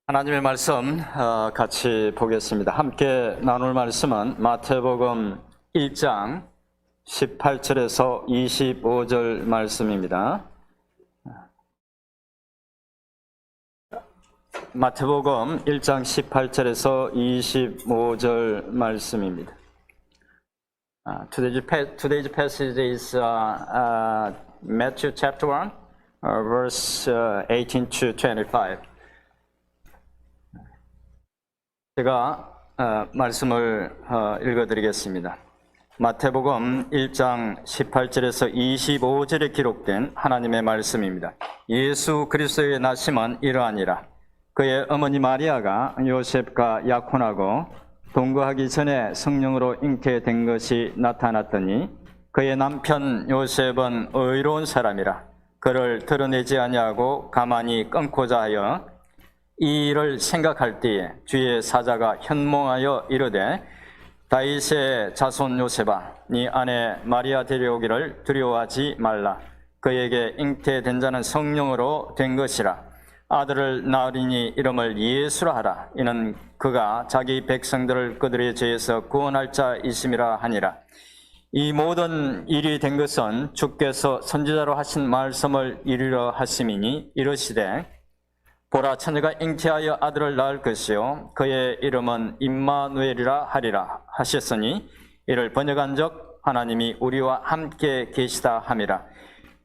하나님의 말씀 같이 보겠습니다. 함께 나눌 말씀은 마태복음 1장 18절에서 25절 말씀입니다. 마태복음 1장 18절에서 25절 말씀입니다. Today's passage is Matthew chapter 1, verse 18 to 25. 제가 말씀을 읽어드리겠습니다. 마태복음 1장 18절에서 25절에 기록된 하나님의 말씀입니다. 예수 그리스도의 나심은 이러하니라. 그의 어머니 마리아가 요셉과 약혼하고 동거하기 전에 성령으로 잉태된 것이 나타났더니 그의 남편 요셉은 의로운 사람이라 그를 드러내지 아니하고 가만히 끊고자 하여 이 일을 생각할 때에 주의 사자가 현몽하여 이르되 다윗의 자손 요셉아 네 아내 마리아 데려오기를 두려워하지 말라. 그에게 잉태된 자는 성령으로 된 것이라. 아들을 낳으리니 이름을 예수라 하라. 이는 그가 자기 백성들을 그들의 죄에서 구원할 자이심이라 하니라. 이 모든 일이 된 것은 주께서 선지자로 하신 말씀을 이루려 하심이니 이르시되 보라 처녀가 잉태하여 아들을 낳을 것이요 그의 이름은 임마누엘이라 하리라 하셨으니 이를 번역한즉 하나님이 우리와 함께 계시다 함이라.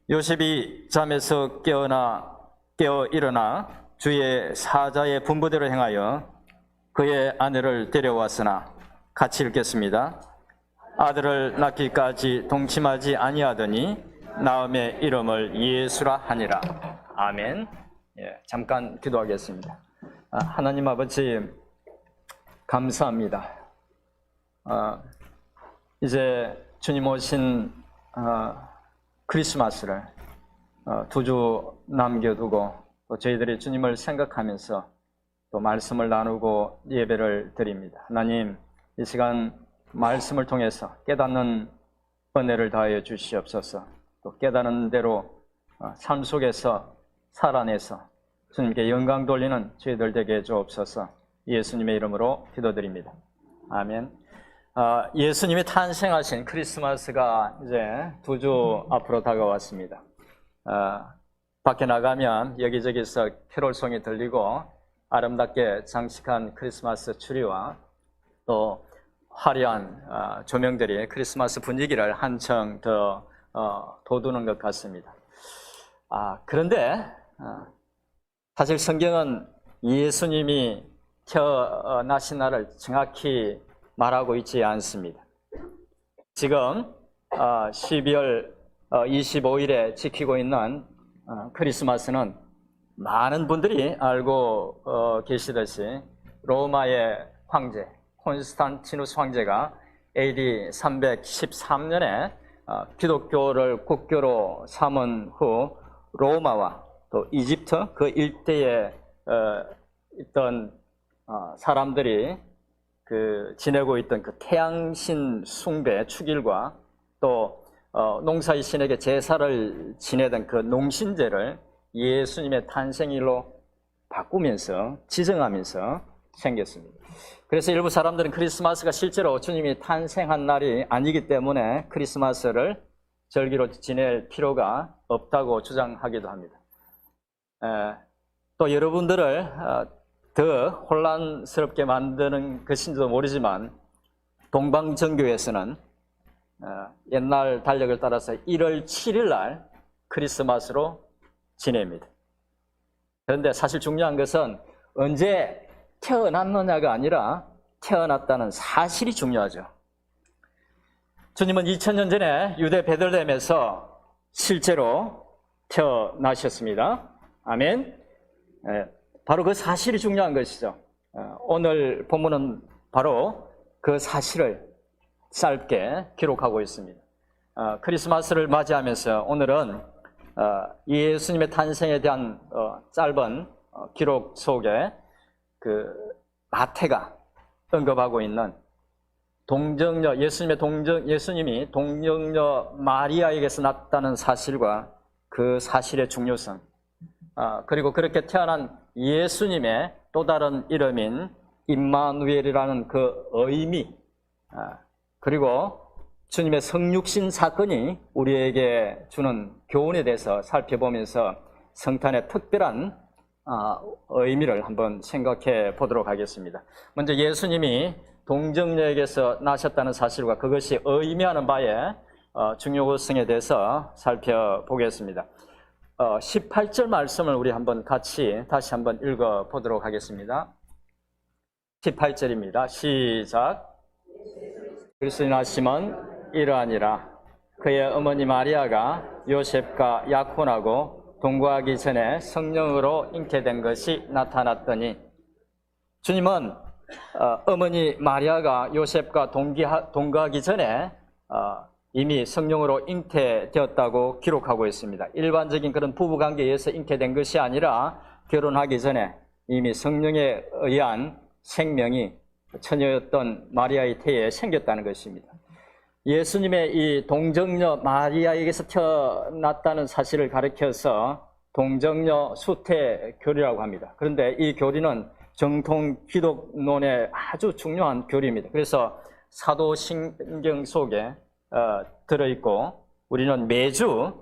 요셉이 잠에서 깨어 일어나 주의 사자의 분부대로 행하여 그의 아내를 데려왔으나 같이 읽겠습니다. 아들을 낳기까지 동침하지 아니하더니 낳음의 이름을 예수라 하니라. 아멘. 잠깐 기도하겠습니다. 하나님 아버지 감사합니다. 이제 주님 오신 크리스마스를 2주 남겨두고 또 저희들이 주님을 생각하면서 또 말씀을 나누고 예배를 드립니다. 하나님 이 시간 말씀을 통해서 깨닫는 은혜를 다하여 주시옵소서. 또 깨닫는 대로 삶 속에서 살아내서 주님께 영광 돌리는 저희들 되게 해주옵소서. 예수님의 이름으로 기도드립니다. 아멘. 예수님이 탄생하신 크리스마스가 이제 2주 앞으로 다가왔습니다. 밖에 나가면 여기저기서 캐롤송이 들리고 아름답게 장식한 크리스마스 트리와 또 화려한 조명들이 크리스마스 분위기를 한층 더 돋우는 것 같습니다. 그런데 사실 성경은 예수님이 태어나신 날을 정확히 말하고 있지 않습니다. 지금 12월 25일에 지키고 있는 크리스마스는 많은 분들이 알고 계시듯이 로마의 황제 콘스탄티누스 황제가 AD 313년에 기독교를 국교로 삼은 후 로마와 또 이집트 그 일대에 있던 사람들이 지내고 있던 그 태양신 숭배 축일과 또 농사의 신에게 제사를 지내던 그 농신제를 예수님의 탄생일로 바꾸면서 지정하면서 생겼습니다. 그래서 일부 사람들은 크리스마스가 실제로 주님이 탄생한 날이 아니기 때문에 크리스마스를 절기로 지낼 필요가 없다고 주장하기도 합니다. 또 여러분들을 더 혼란스럽게 만드는 것인지도 모르지만 동방정교에서는 옛날 달력을 따라서 1월 7일 날 크리스마스로 지냅니다. 그런데 사실 중요한 것은 언제 태어났느냐가 아니라 태어났다는 사실이 중요하죠. 주님은 2000년 전에 유대 베들레헴에서 실제로 태어나셨습니다. 아멘. 바로 그 사실이 중요한 것이죠. 오늘 본문은 바로 그 사실을 짧게 기록하고 있습니다. 크리스마스를 맞이하면서 오늘은 예수님의 탄생에 대한 짧은 기록 속에 마태가 언급하고 있는 동정녀 예수님이 동정녀 마리아에게서 났다는 사실과 그 사실의 중요성, 그리고 그렇게 태어난 예수님의 또 다른 이름인 임마누엘이라는 그 의미, 그리고 주님의 성육신 사건이 우리에게 주는 교훈에 대해서 살펴보면서 성탄의 특별한 의미를 한번 생각해 보도록 하겠습니다. 먼저 예수님이 동정녀에게서 나셨다는 사실과 그것이 의미하는 바의 중요성에 대해서 살펴보겠습니다. 18절 말씀을 우리 한번 같이 다시 한번 읽어 보도록 하겠습니다. 18절입니다. 시작. 그리스도의 나심은 이러하니라. 그의 어머니 마리아가 요셉과 약혼하고 동거하기 전에 성령으로 잉태된 것이 나타났더니, 주님은 어머니 마리아가 요셉과 동거하기 전에 이미 성령으로 잉태되었다고 기록하고 있습니다. 일반적인 그런 부부관계에 의해서 잉태된 것이 아니라 결혼하기 전에 이미 성령에 의한 생명이 처녀였던 마리아의 태에 생겼다는 것입니다. 예수님의 이 동정녀 마리아에게서 태어났다는 사실을 가리켜서 동정녀 수태교리라고 합니다. 그런데 이 교리는 정통 기독론의 아주 중요한 교리입니다. 그래서 사도신경 속에 들어있고, 우리는 매주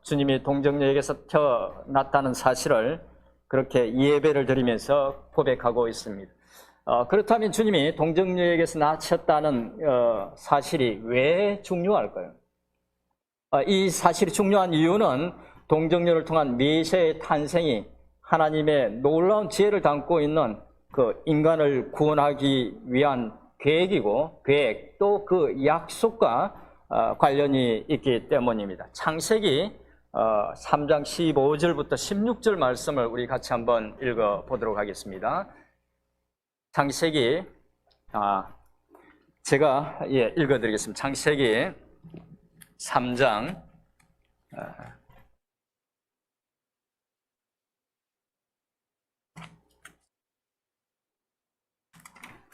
주님이 동정녀에게서 태어났다는 사실을 그렇게 예배를 드리면서 고백하고 있습니다. 그렇다면 주님이 동정녀에게서 나셨다는 사실이 왜 중요할까요? 이 사실이 중요한 이유는 동정녀를 통한 메시아의 탄생이 하나님의 놀라운 지혜를 담고 있는 그 인간을 구원하기 위한 계획이고, 계획 또 그 약속과 관련이 있기 때문입니다. 창세기 3장 15절부터 16절 말씀을 우리 같이 한번 읽어 보도록 하겠습니다. 창세기, 제가 읽어 드리겠습니다. 창세기 3장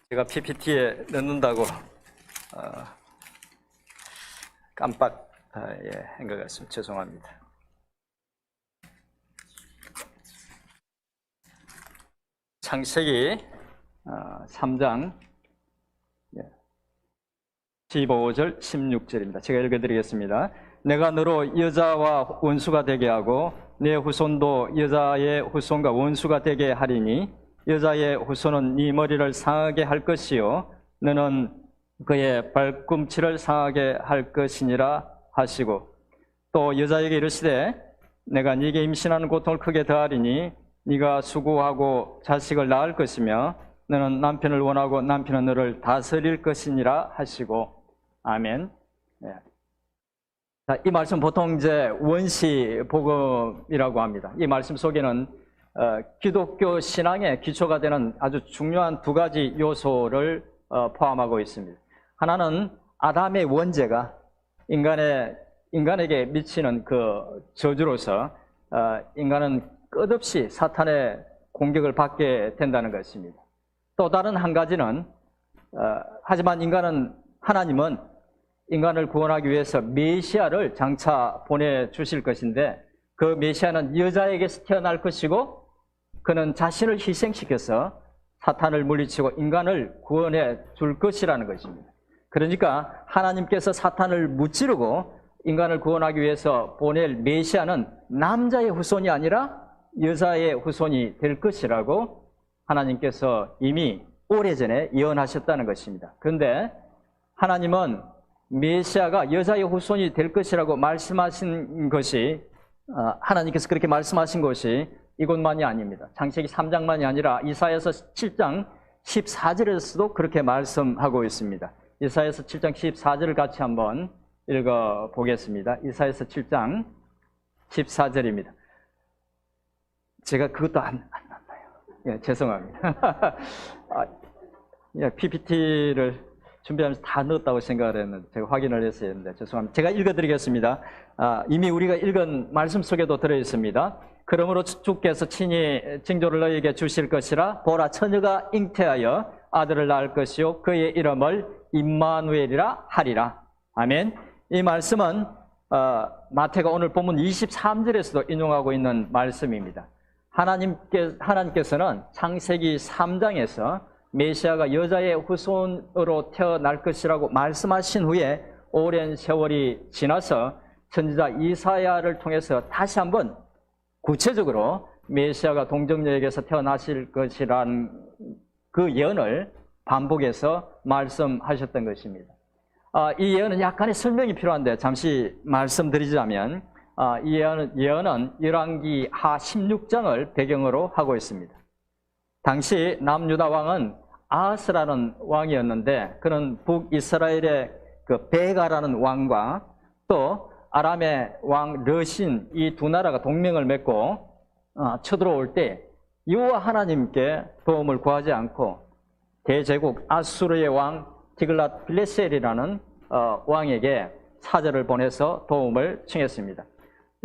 제가 PPT에 넣는다고 깜빡 한 것 같습니다. 죄송합니다. 창세기 3장 15절 16절입니다. 제가 읽어드리겠습니다. 내가 너로 여자와 원수가 되게 하고 내 후손도 여자의 후손과 원수가 되게 하리니 여자의 후손은 네 머리를 상하게 할 것이요 너는 그의 발꿈치를 상하게 할 것이니라 하시고, 또 여자에게 이르시되 내가 네게 임신하는 고통을 크게 더하리니 네가 수고하고 자식을 낳을 것이며 너는 남편을 원하고 남편은 너를 다스릴 것이니라 하시고. 아멘. 이 말씀 보통 이제 원시 복음이라고 합니다. 이 말씀 속에는 기독교 신앙의 기초가 되는 아주 중요한 두 가지 요소를 포함하고 있습니다. 하나는 아담의 원죄가 인간에게 미치는 그 저주로서 인간은 끝없이 사탄의 공격을 받게 된다는 것입니다. 또 다른 한 가지는 하지만 하나님은 인간을 구원하기 위해서 메시아를 장차 보내주실 것인데, 그 메시아는 여자에게서 태어날 것이고 그는 자신을 희생시켜서 사탄을 물리치고 인간을 구원해 줄 것이라는 것입니다. 그러니까 하나님께서 사탄을 무찌르고 인간을 구원하기 위해서 보낼 메시아는 남자의 후손이 아니라 여자의 후손이 될 것이라고 하나님께서 이미 오래전에 예언하셨다는 것입니다. 그런데 하나님은 메시아가 여자의 후손이 될 것이라고 말씀하신 것이, 하나님께서 그렇게 말씀하신 것이 이것만이 아닙니다. 창세기 3장만이 아니라 이사야서 7장 14절에서도 그렇게 말씀하고 있습니다. 이사야서 7장 14절을 같이 한번 읽어보겠습니다. 이사야서 7장 14절입니다. 제가 그것도 안 났나요? 죄송합니다. PPT를 준비하면서 다 넣었다고 생각을 했는데 제가 확인을 했어야 했는데 죄송합니다. 제가 읽어드리겠습니다. 이미 우리가 읽은 말씀 속에도 들어있습니다. 그러므로 주께서 친히 징조를 너희에게 주실 것이라. 보라, 처녀가 잉태하여 아들을 낳을 것이요 그의 이름을 임마누엘이라 하리라. 아멘. 이 말씀은 마태가 오늘 본문 23절에서도 인용하고 있는 말씀입니다. 하나님께서는 창세기 3장에서 메시아가 여자의 후손으로 태어날 것이라고 말씀하신 후에 오랜 세월이 지나서 선지자 이사야를 통해서 다시 한번 구체적으로 메시아가 동정녀에게서 태어나실 것이란 그 예언을 반복해서 말씀하셨던 것입니다. 이 예언은 약간의 설명이 필요한데 잠시 말씀드리자면 이 예언은 열왕기 하 16장을 배경으로 하고 있습니다. 당시 남유다 왕은 아하스라는 왕이었는데 그는 북이스라엘의 그 베가라는 왕과 또 아람의 왕 르신 이 두 나라가 동맹을 맺고 쳐들어올 때 여호와 하나님께 도움을 구하지 않고 대제국 아수르의 왕 디글랏 빌레셀이라는 왕에게 사절을 보내서 도움을 청했습니다.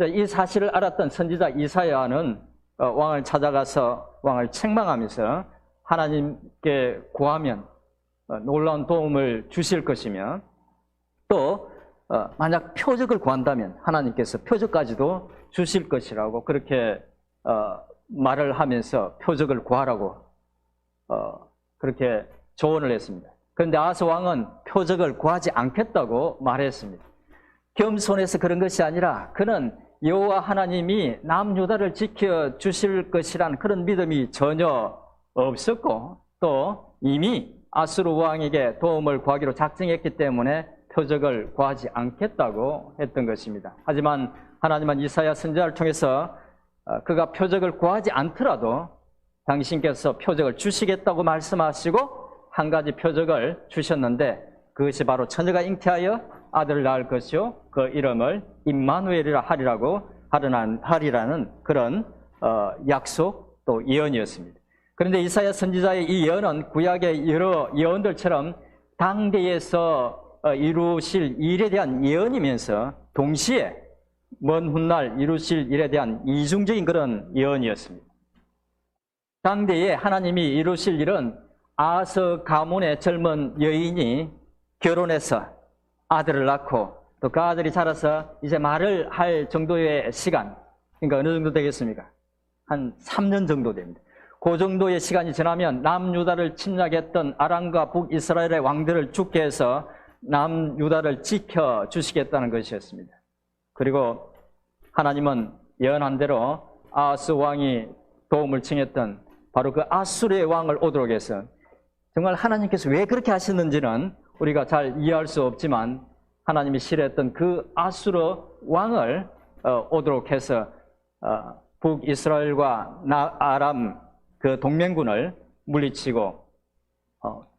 이 사실을 알았던 선지자 이사야는 왕을 찾아가서 왕을 책망하면서 하나님께 구하면 놀라운 도움을 주실 것이며 또 만약 표적을 구한다면 하나님께서 표적까지도 주실 것이라고 그렇게 말을 하면서 표적을 구하라고 그렇게 조언을 했습니다. 그런데 아하스 왕은 표적을 구하지 않겠다고 말했습니다. 겸손해서 그런 것이 아니라 그는 여호와 하나님이 남유다를 지켜주실 것이란 그런 믿음이 전혀 없었고 또 이미 아수르 왕에게 도움을 구하기로 작정했기 때문에 표적을 구하지 않겠다고 했던 것입니다. 하지만 하나님은 이사야 선지자를 통해서 그가 표적을 구하지 않더라도 당신께서 표적을 주시겠다고 말씀하시고 한 가지 표적을 주셨는데 그것이 바로 처녀가 잉태하여 아들을 낳을 것이요 그 이름을 임마누엘이라 하리라는 그런 약속 또 예언이었습니다. 그런데 이사야 선지자의 이 예언은 구약의 여러 예언들처럼 당대에서 이루실 일에 대한 예언이면서 동시에 먼 훗날 이루실 일에 대한 이중적인 그런 예언이었습니다. 당대에 하나님이 이루실 일은 아하스 가문의 젊은 여인이 결혼해서 아들을 낳고 또 그 아들이 자라서 이제 말을 할 정도의 시간, 그러니까 어느 정도 되겠습니까? 한 3년 정도 됩니다. 그 정도의 시간이 지나면 남유다를 침략했던 아람과 북이스라엘의 왕들을 죽게 해서 남유다를 지켜주시겠다는 것이었습니다. 그리고 하나님은 예언한 대로 아하스 왕이 도움을 청했던 바로 그 아수르의 왕을 오도록 해서 정말 하나님께서 왜 그렇게 하셨는지는 우리가 잘 이해할 수 없지만 하나님이 싫어했던 그 아수르 왕을 오도록 해서 북이스라엘과 아람 그 동맹군을 물리치고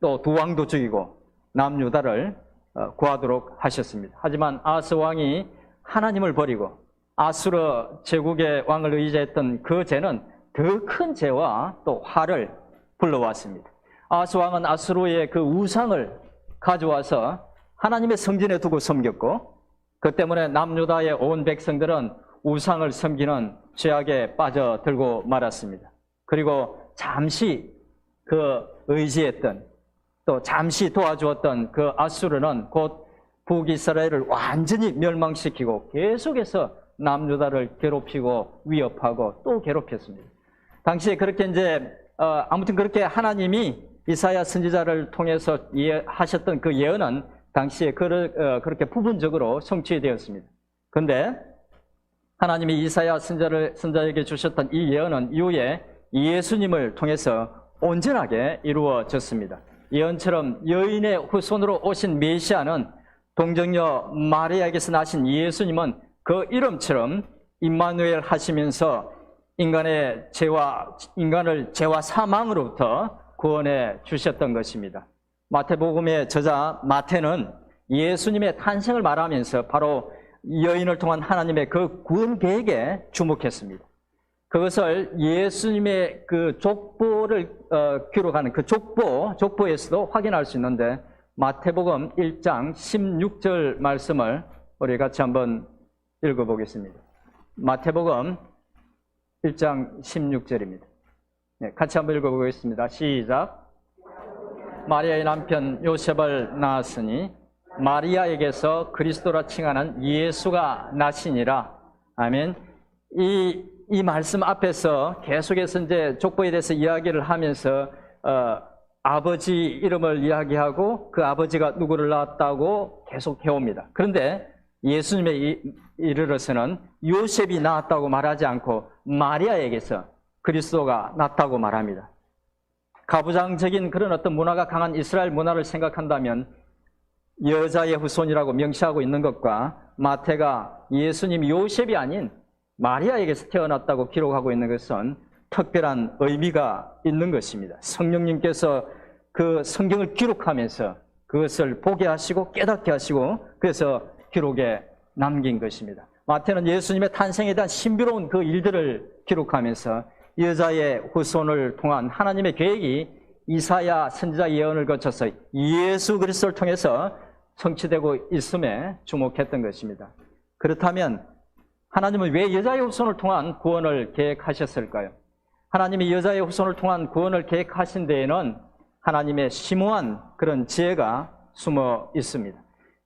또 두 왕도 죽이고 남유다를 구하도록 하셨습니다. 하지만 아하스 왕이 하나님을 버리고 아수르 제국의 왕을 의지했던 그 죄는 더 큰 죄와 또 화를 불러왔습니다. 아하스 왕은 아수르의 그 우상을 가져와서 하나님의 성전에 두고 섬겼고 그 때문에 남유다의 온 백성들은 우상을 섬기는 죄악에 빠져들고 말았습니다. 그리고 잠시 그 의지했던 또 잠시 도와주었던 그 아수르는 곧 북이스라엘을 완전히 멸망시키고 계속해서 남유다를 괴롭히고 위협하고 또 괴롭혔습니다. 당시에 그렇게 아무튼 그렇게 하나님이 이사야 선지자를 통해서 하셨던 그 예언은 당시에 그렇게 부분적으로 성취되었습니다. 그런데 하나님이 이사야 선지자에게 주셨던 이 예언은 이후에 예수님을 통해서 온전하게 이루어졌습니다. 예언처럼 여인의 후손으로 오신 메시아는 동정녀 마리아에게서 나신 예수님은 그 이름처럼 임마누엘 하시면서 인간을 죄와 사망으로부터 구원해 주셨던 것입니다. 마태복음의 저자 마태는 예수님의 탄생을 말하면서 바로 여인을 통한 하나님의 그 구원 계획에 주목했습니다. 그것을 예수님의 그 족보를 기록하는 그 족보에서도 확인할 수 있는데 마태복음 1장 16절 말씀을 우리 같이 한번 읽어보겠습니다. 마태복음 1장 16절입니다. 네, 같이 한번 읽어보겠습니다. 시작. 마리아의 남편 요셉을 낳았으니 마리아에게서 그리스도라 칭하는 예수가 나시니라. 아멘. 이 이 말씀 앞에서 계속해서 이제 족보에 대해서 이야기를 하면서 아버지 이름을 이야기하고 그 아버지가 누구를 낳았다고 계속 해옵니다. 그런데 예수님에 이르러서는 요셉이 낳았다고 말하지 않고 마리아에게서 그리스도가 낳았다고 말합니다. 가부장적인 그런 어떤 문화가 강한 이스라엘 문화를 생각한다면 여자의 후손이라고 명시하고 있는 것과 마태가 예수님 요셉이 아닌 마리아에게서 태어났다고 기록하고 있는 것은 특별한 의미가 있는 것입니다. 성령님께서 그 성경을 기록하면서 그것을 보게 하시고 깨닫게 하시고 그래서 기록에 남긴 것입니다. 마태는 예수님의 탄생에 대한 신비로운 그 일들을 기록하면서 여자의 후손을 통한 하나님의 계획이 이사야 선지자 예언을 거쳐서 예수 그리스도를 통해서 성취되고 있음에 주목했던 것입니다. 그렇다면 하나님은 왜 여자의 후손을 통한 구원을 계획하셨을까요? 하나님이 여자의 후손을 통한 구원을 계획하신 데에는 하나님의 심오한 그런 지혜가 숨어 있습니다.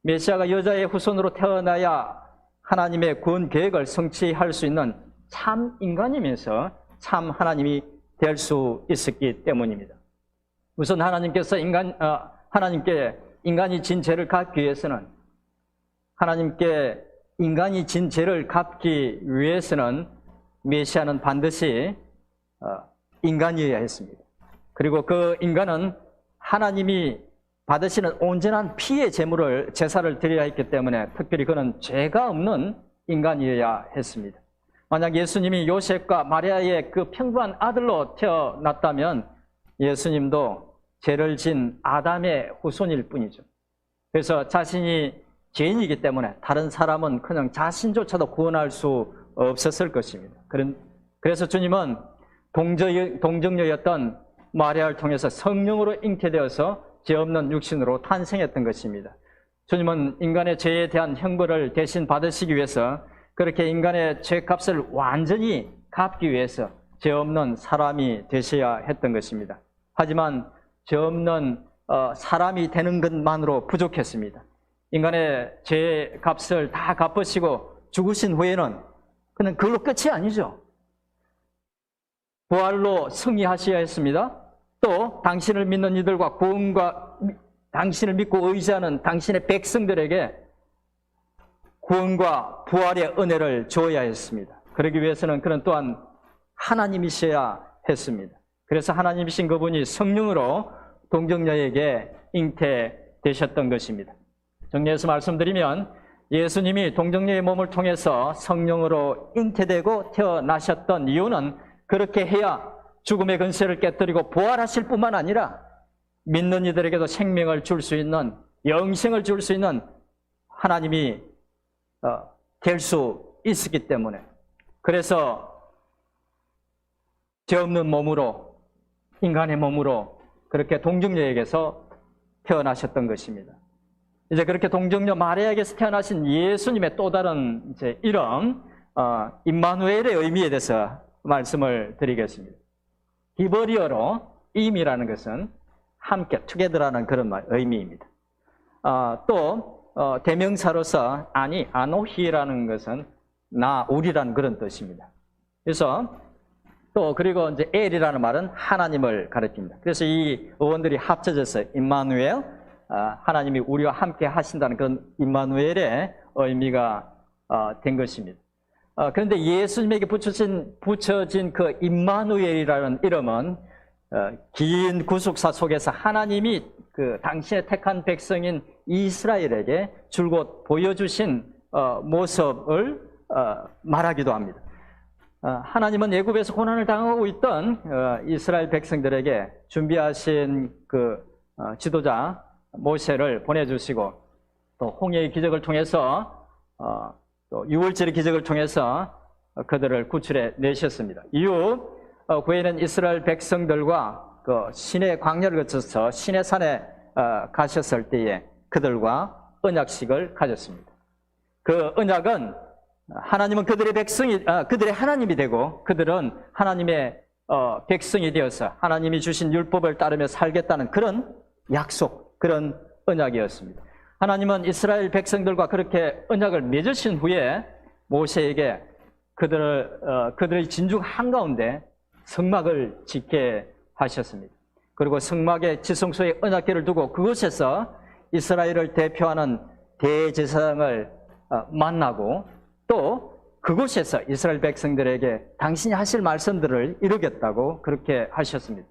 메시아가 여자의 후손으로 태어나야 하나님의 구원 계획을 성취할 수 있는 참 인간이면서 참 하나님이 될 수 있었기 때문입니다. 우선 하나님께서 하나님께 인간이 진 죄를 갚기 위해서는 하나님께 인간이 진 죄를 갚기 위해서는 메시아는 반드시 인간이어야 했습니다. 그리고 그 인간은 하나님이 받으시는 온전한 피의 제사를 드려야 했기 때문에 특별히 그는 죄가 없는 인간이어야 했습니다. 만약 예수님이 요셉과 마리아의 그 평범한 아들로 태어났다면 예수님도 죄를 진 아담의 후손일 뿐이죠. 그래서 자신이 죄인이기 때문에 다른 사람은 그냥 자신조차도 구원할 수 없었을 것입니다. 그래서 주님은 동정녀였던 마리아를 통해서 성령으로 잉태되어서 죄 없는 육신으로 탄생했던 것입니다. 주님은 인간의 죄에 대한 형벌을 대신 받으시기 위해서 그렇게 인간의 죄값을 완전히 갚기 위해서 죄 없는 사람이 되셔야 했던 것입니다. 하지만 죄 없는 사람이 되는 것만으로 부족했습니다. 인간의 죄값을 다 갚으시고 죽으신 후에는 그냥 그걸로 끝이 아니죠. 부활로 승리하셔야 했습니다. 또 당신을 믿는 이들과 구원과 당신을 믿고 의지하는 당신의 백성들에게 구원과 부활의 은혜를 주어야 했습니다. 그러기 위해서는 그는 또한 하나님이셔야 했습니다. 그래서 하나님이신 그분이 성령으로 동정녀에게 잉태되셨던 것입니다. 정리해서 말씀드리면 예수님이 동정녀의 몸을 통해서 성령으로 잉태되고 태어나셨던 이유는 그렇게 해야 죽음의 근세를 깨뜨리고 부활하실 뿐만 아니라 믿는 이들에게도 생명을 줄 수 있는, 영생을 줄 수 있는 하나님이 될 수 있었기 때문에, 그래서 죄 없는 몸으로, 인간의 몸으로 그렇게 동정녀에게서 태어나셨던 것입니다. 이제 그렇게 동정녀 마리아에게서 태어나신 예수님의 또 다른 이제 이름, 임마누엘의 의미에 대해서 말씀을 드리겠습니다. 히브리어로 임이라는 것은 함께, 투게더라는 그런 의미입니다. 또 대명사로서 아노히라는 것은 나, 우리라는 그런 뜻입니다. 그래서 또 그리고 이제 엘이라는 말은 하나님을 가리킵니다. 그래서 이 어원들이 합쳐져서 임마누엘, 하나님이 우리와 함께 하신다는 그런 임마누엘의 의미가 된 것입니다. 그런데 예수님에게 붙여진 그 임마누엘이라는 이름은 긴 구속사 속에서 하나님이 그 당신의 택한 백성인 이스라엘에게 줄곧 보여주신 모습을 말하기도 합니다. 하나님은 애굽에서 고난을 당하고 있던 이스라엘 백성들에게 준비하신 그 지도자 모세를 보내주시고 또 홍해의 기적을 통해서 또 유월절의 기적을 통해서 그들을 구출해 내셨습니다. 이후 구에는 이스라엘 백성들과 그 시내 광야를 거쳐서 시내산에 가셨을 때에 그들과 언약식을 가졌습니다. 그 언약은 하나님은 그들의 백성이, 그들의 하나님이 되고 그들은 하나님의 백성이 되어서 하나님이 주신 율법을 따르며 살겠다는 그런 약속, 그런 언약이었습니다. 하나님은 이스라엘 백성들과 그렇게 언약을 맺으신 후에 모세에게 그들의 진중 한가운데 성막을 짓게 하셨습니다. 그리고 성막의 지성소에 언약궤를 두고 그곳에서 이스라엘을 대표하는 대제사장을 만나고 또 그곳에서 이스라엘 백성들에게 당신이 하실 말씀들을 이루겠다고 그렇게 하셨습니다.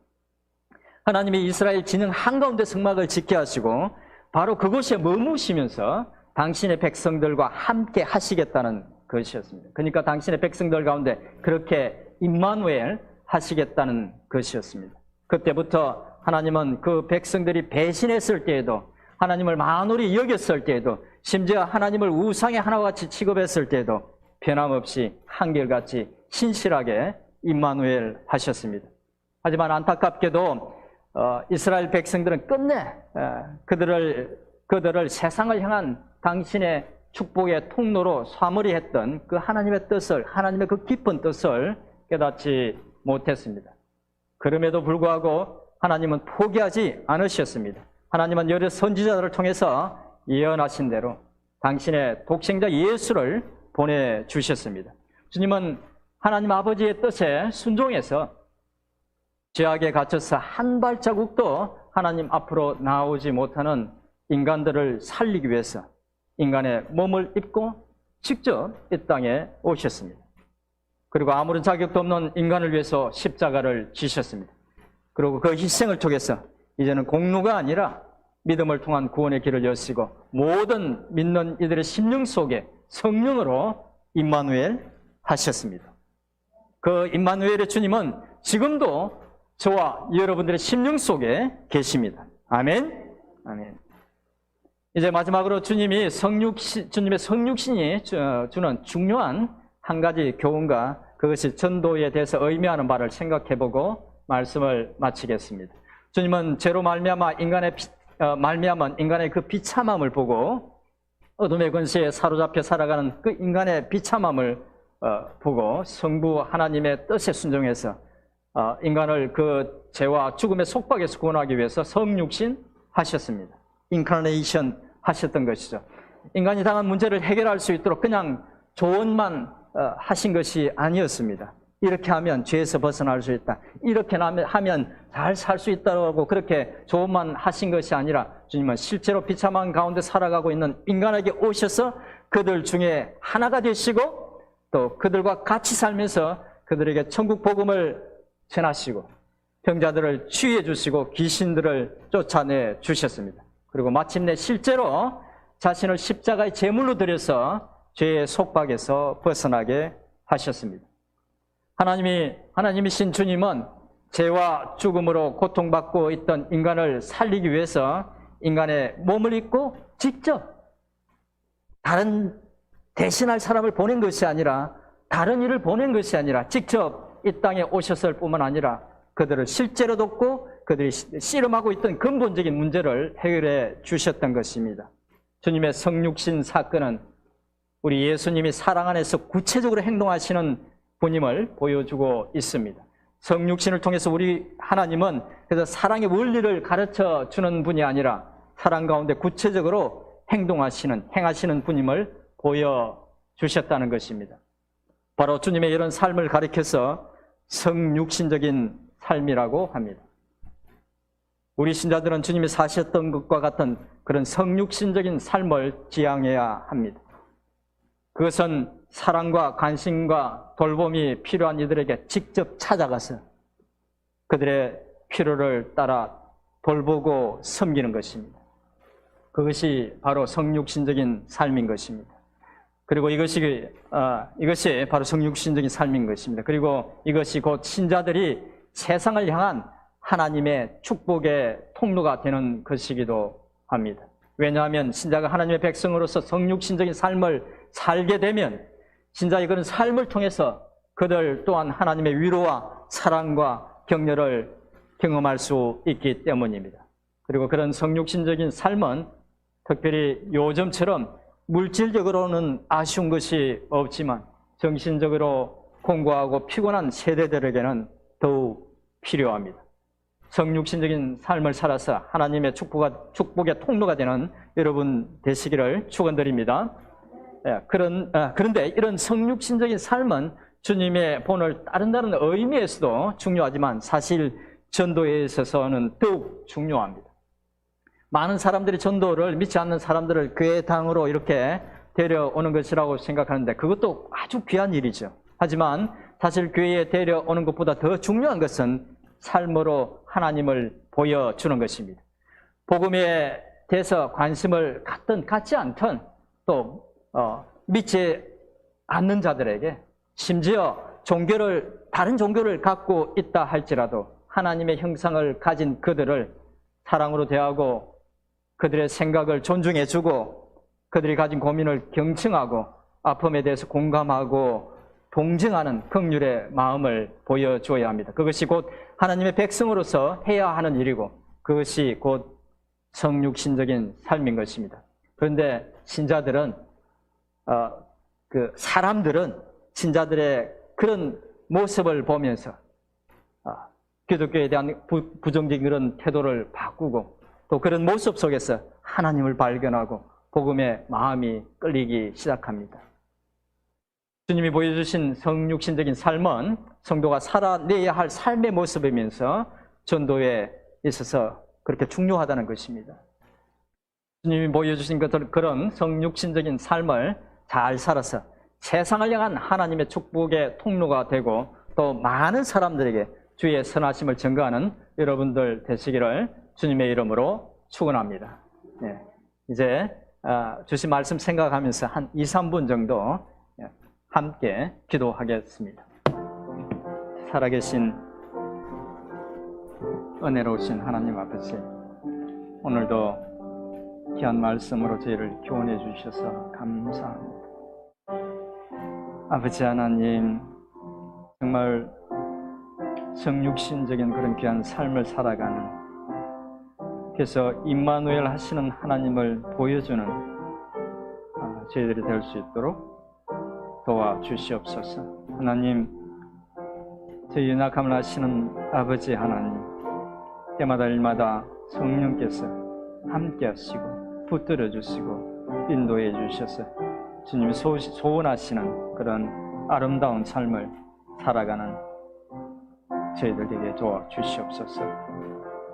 하나님이 이스라엘 진영 한가운데 성막을 짓게 하시고 바로 그곳에 머무시면서 당신의 백성들과 함께 하시겠다는 것이었습니다. 그러니까 당신의 백성들 가운데 그렇게 임마누엘 하시겠다는 것이었습니다. 그때부터 하나님은 그 백성들이 배신했을 때에도, 하나님을 만홀히 여겼을 때에도, 심지어 하나님을 우상의 하나와 같이 취급했을 때에도 변함없이 한결같이 신실하게 임마누엘 하셨습니다. 하지만 안타깝게도 이스라엘 백성들은 끝내 그들을 세상을 향한 당신의 축복의 통로로 사물이 했던 그 하나님의 뜻을, 하나님의 그 깊은 뜻을 깨닫지 못했습니다. 그럼에도 불구하고 하나님은 포기하지 않으셨습니다. 하나님은 여러 선지자들을 통해서 예언하신 대로 당신의 독생자 예수를 보내주셨습니다. 주님은 하나님 아버지의 뜻에 순종해서 죄악에 갇혀서 한 발자국도 하나님 앞으로 나오지 못하는 인간들을 살리기 위해서 인간의 몸을 입고 직접 이 땅에 오셨습니다. 그리고 아무런 자격도 없는 인간을 위해서 십자가를 지셨습니다. 그리고 그 희생을 통해서 이제는 공로가 아니라 믿음을 통한 구원의 길을 여시고 모든 믿는 이들의 심령 속에 성령으로 임마누엘 하셨습니다. 그 임마누엘의 주님은 지금도 저와 여러분들의 심령 속에 계십니다. 아멘. 아멘. 이제 마지막으로 주님의 성육신이 주는 중요한 한 가지 교훈과 그것이 전도에 대해서 의미하는 바를 생각해보고 말씀을 마치겠습니다. 주님은 죄로 말미암아 인간의 그 비참함을 보고 어둠의 권세에 사로잡혀 살아가는 그 인간의 비참함을 보고 성부 하나님의 뜻에 순종해서 인간을 그 죄와 죽음의 속박에서 구원하기 위해서 성육신 하셨습니다. 인카네이션 하셨던 것이죠. 인간이 당한 문제를 해결할 수 있도록 그냥 조언만 하신 것이 아니었습니다. 이렇게 하면 죄에서 벗어날 수 있다, 이렇게 하면 잘 살 수 있다고 그렇게 조언만 하신 것이 아니라 주님은 실제로 비참한 가운데 살아가고 있는 인간에게 오셔서 그들 중에 하나가 되시고 또 그들과 같이 살면서 그들에게 천국 복음을 전하시고 병자들을 치유해 주시고 귀신들을 쫓아내 주셨습니다. 그리고 마침내 실제로 자신을 십자가의 제물로 드려서 죄의 속박에서 벗어나게 하셨습니다. 하나님이신 주님은 죄와 죽음으로 고통받고 있던 인간을 살리기 위해서 인간의 몸을 입고 직접 다른 대신할 사람을 보낸 것이 아니라, 다른 일을 보낸 것이 아니라 직접 이 땅에 오셨을 뿐만 아니라 그들을 실제로 돕고 그들이 씨름하고 있던 근본적인 문제를 해결해 주셨던 것입니다. 주님의 성육신 사건은 우리 예수님이 사랑 안에서 구체적으로 행동하시는 분임을 보여주고 있습니다. 성육신을 통해서 우리 하나님은 그래서 사랑의 원리를 가르쳐 주는 분이 아니라 사랑 가운데 구체적으로 행하시는 분임을 보여주셨다는 것입니다. 바로 주님의 이런 삶을 가리켜서 성육신적인 삶이라고 합니다. 우리 신자들은 주님이 사셨던 것과 같은 그런 성육신적인 삶을 지향해야 합니다. 그것은 사랑과 관심과 돌봄이 필요한 이들에게 직접 찾아가서 그들의 필요를 따라 돌보고 섬기는 것입니다. 그것이 바로 성육신적인 삶인 것입니다. 그리고 이것이 바로 성육신적인 삶인 것입니다. 그리고 이것이 곧 신자들이 세상을 향한 하나님의 축복의 통로가 되는 것이기도 합니다. 왜냐하면 신자가 하나님의 백성으로서 성육신적인 삶을 살게 되면 신자의 그런 삶을 통해서 그들 또한 하나님의 위로와 사랑과 격려를 경험할 수 있기 때문입니다. 그리고 그런 성육신적인 삶은 특별히 요즘처럼 물질적으로는 아쉬운 것이 없지만 정신적으로 공고하고 피곤한 세대들에게는 더욱 필요합니다. 성육신적인 삶을 살아서 하나님의 축복의 통로가 되는 여러분 되시기를 축원드립니다. 그런데 이런 성육신적인 삶은 주님의 본을 다른 의미에서도 중요하지만 사실 전도에 있어서는 더욱 중요합니다. 많은 사람들이 전도를 믿지 않는 사람들을 교회 당으로 이렇게 데려오는 것이라고 생각하는데 그것도 아주 귀한 일이죠. 하지만 사실 교회에 데려오는 것보다 더 중요한 것은 삶으로 하나님을 보여주는 것입니다. 복음에 대해서 관심을 갖든 갖지 않든 또 믿지 않는 자들에게 심지어 다른 종교를 갖고 있다 할지라도 하나님의 형상을 가진 그들을 사랑으로 대하고 그들의 생각을 존중해주고 그들이 가진 고민을 경청하고 아픔에 대해서 공감하고 동정하는 긍휼의 마음을 보여줘야 합니다. 그것이 곧 하나님의 백성으로서 해야 하는 일이고 그것이 곧 성육신적인 삶인 것입니다. 그런데 신자들은 사람들은 신자들의 그런 모습을 보면서 기독교에 대한 부정적인 그런 태도를 바꾸고 또 그런 모습 속에서 하나님을 발견하고 복음의 마음이 끌리기 시작합니다. 주님이 보여주신 성육신적인 삶은 성도가 살아내야 할 삶의 모습이면서 전도에 있어서 그렇게 중요하다는 것입니다. 주님이 보여주신 그런 성육신적인 삶을 잘 살아서 세상을 향한 하나님의 축복의 통로가 되고 또 많은 사람들에게 주의 선하심을 증거하는 여러분들 되시기를 주님의 이름으로 축원합니다. 네. 이제 주신 말씀 생각하면서 한 2-3분 정도 함께 기도하겠습니다. 살아계신 은혜로우신 하나님 아버지, 오늘도 귀한 말씀으로 저희를 교훈해 주셔서 감사합니다. 아버지 하나님, 정말 성육신적인 그런 귀한 삶을 살아가는, 그래서 임마누엘 하시는 하나님을 보여주는 저희들이 될 수 있도록 도와주시옵소서. 하나님, 저희 연약함을 아시는 아버지 하나님, 때마다 일마다 성령께서 함께 하시고 붙들어 주시고 인도해 주셔서 주님이 소원하시는 그런 아름다운 삶을 살아가는 저희들에게 도와주시옵소서.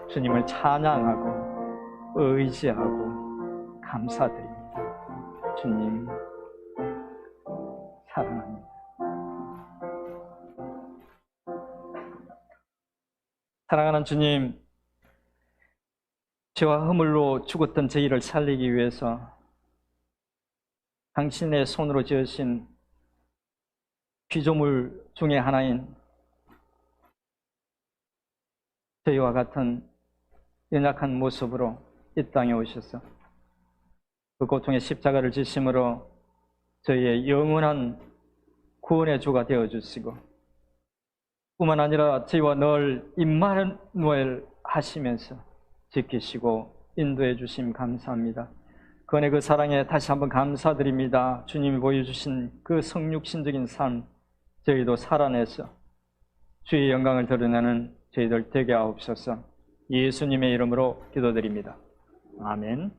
주님을 찬양하고 의지하고 감사드립니다. 주님 사랑합니다. 사랑하는 주님, 죄와 허물로 죽었던 저희를 살리기 위해서 당신의 손으로 지으신 피조물 중에 하나인 저희와 같은 연약한 모습으로 이 땅에 오셔서 그 고통의 십자가를 지심으로 저희의 영원한 구원의 주가 되어주시고 뿐만 아니라 저희와 늘 임마누엘 하시면서 지키시고 인도해 주심 감사합니다. 그 은혜 그 사랑에 다시 한번 감사드립니다. 주님이 보여주신 그 성육신적인 삶 저희도 살아내서 주의 영광을 드러내는 저희들 되게 하옵소서. 예수님의 이름으로 기도드립니다. 아멘.